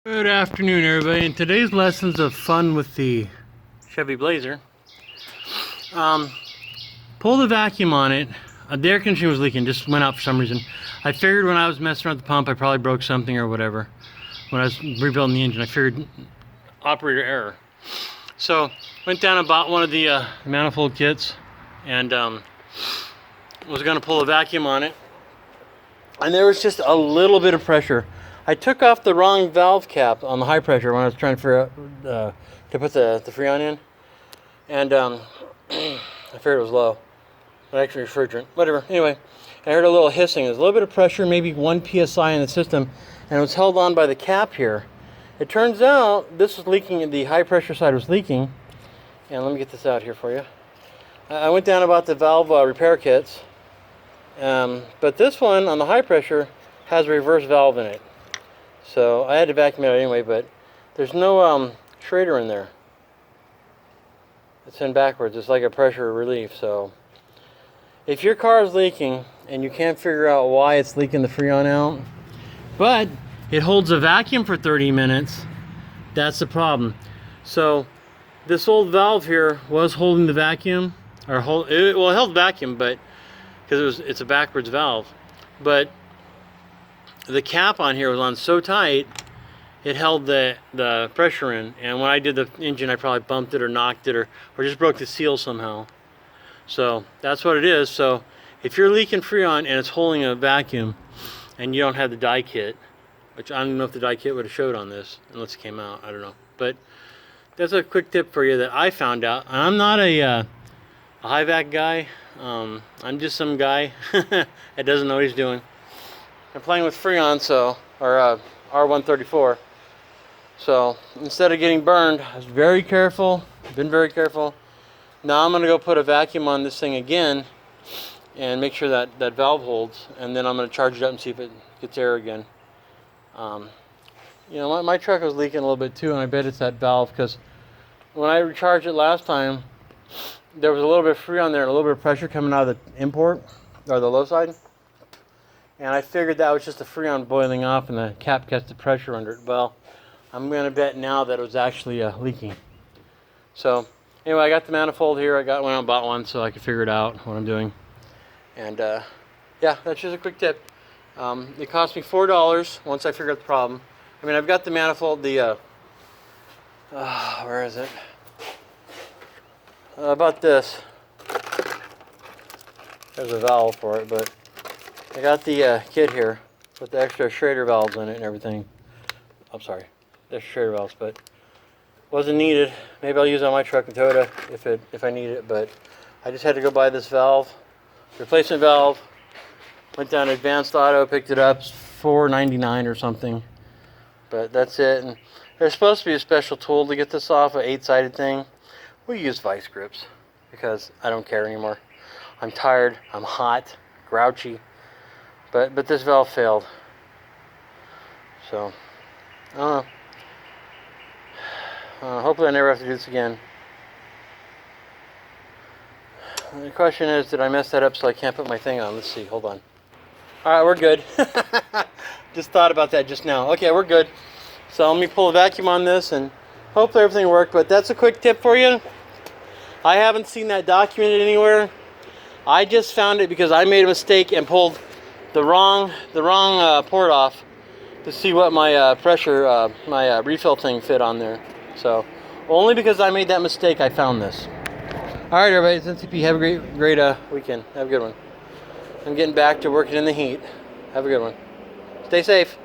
Good afternoon, everybody. In today's lessons of fun with the Chevy Blazer, pull the vacuum on it. The air conditioner was leaking, just went out for some reason. I figured when I was messing around with the pump, I probably broke something or whatever. When I was rebuilding the engine, I figured operator error. So went down and bought one of the manifold kits, and was going to pull a vacuum on it, and there was just a little bit of pressure. I took off the wrong valve cap on the high pressure when I was trying to figure out to put the Freon in, and I figured it was low, but actually refrigerant, whatever. Anyway, I heard a little hissing. There's a little bit of pressure, maybe 1 psi in the system, and it was held on by the cap here. It turns out this was leaking. The high pressure side was leaking, and let me get this out here for you. I went down and bought the valve repair kits, but this one on the high pressure has a reverse valve in it. So I had to vacuum it out anyway, but there's no Schrader in there. It's in backwards. It's like a pressure relief. So if your car is leaking and you can't figure out why it's leaking the Freon out, but it holds a vacuum for 30 minutes, that's the problem. So this old valve here was holding the vacuum, or it held vacuum, but because it's a backwards valve, but the cap on here was on so tight it held the pressure in, and when I did the engine I probably bumped it or knocked it or just broke the seal somehow. So that's what it is. So if you're leaking Freon and it's holding a vacuum and you don't have the die kit, which I don't know if the die kit would have showed on this unless it came out, I don't know, but that's a quick tip for you that I found out. And I'm not a high vac guy. I'm just some guy that doesn't know what he's doing. I'm playing with Freon, or R134. So instead of getting burned, I was very careful, been very careful. Now I'm going to go put a vacuum on this thing again and make sure that that valve holds, and then I'm going to charge it up and see if it gets air again. You know, my truck was leaking a little bit too, and I bet it's that valve, because when I recharged it last time, there was a little bit of Freon there and a little bit of pressure coming out of the import, or the low side. And I figured that was just the Freon boiling off and the cap kept the pressure under it. Well, I'm going to bet now that it was actually leaking. So anyway, I got the manifold here. I went out and bought one so I could figure it out, what I'm doing. And yeah, that's just a quick tip. It cost me $4 once I figured out the problem. I mean, I've got the manifold, where is it? About this. There's a valve for it, but I got the kit here with the extra Schrader valves in it and everything. I'm sorry, there's Schrader valves, but wasn't needed. Maybe I'll use it on my truck in Toyota if I need it. But I just had to go buy this valve, replacement valve. Went down to Advanced Auto, picked it up, $4.99 or something. But that's it. And there's supposed to be a special tool to get this off, an 8-sided thing. We use vice grips because I don't care anymore. I'm tired. I'm hot, grouchy. But this valve failed. So I don't know. Hopefully I never have to do this again. The question is, did I mess that up so I can't put my thing on? Let's see. Hold on. All right, we're good. Just thought about that just now. Okay, we're good. So let me pull a vacuum on this and hopefully everything worked. But that's a quick tip for you. I haven't seen that documented anywhere. I just found it because I made a mistake and pulled the wrong port off to see what my pressure, my refill thing fit on there. So only because I made that mistake I found this. All right, everybody, it's NCP. Have a great weekend. Have a good one. I'm getting back to working in the heat. Have a good one. Stay safe.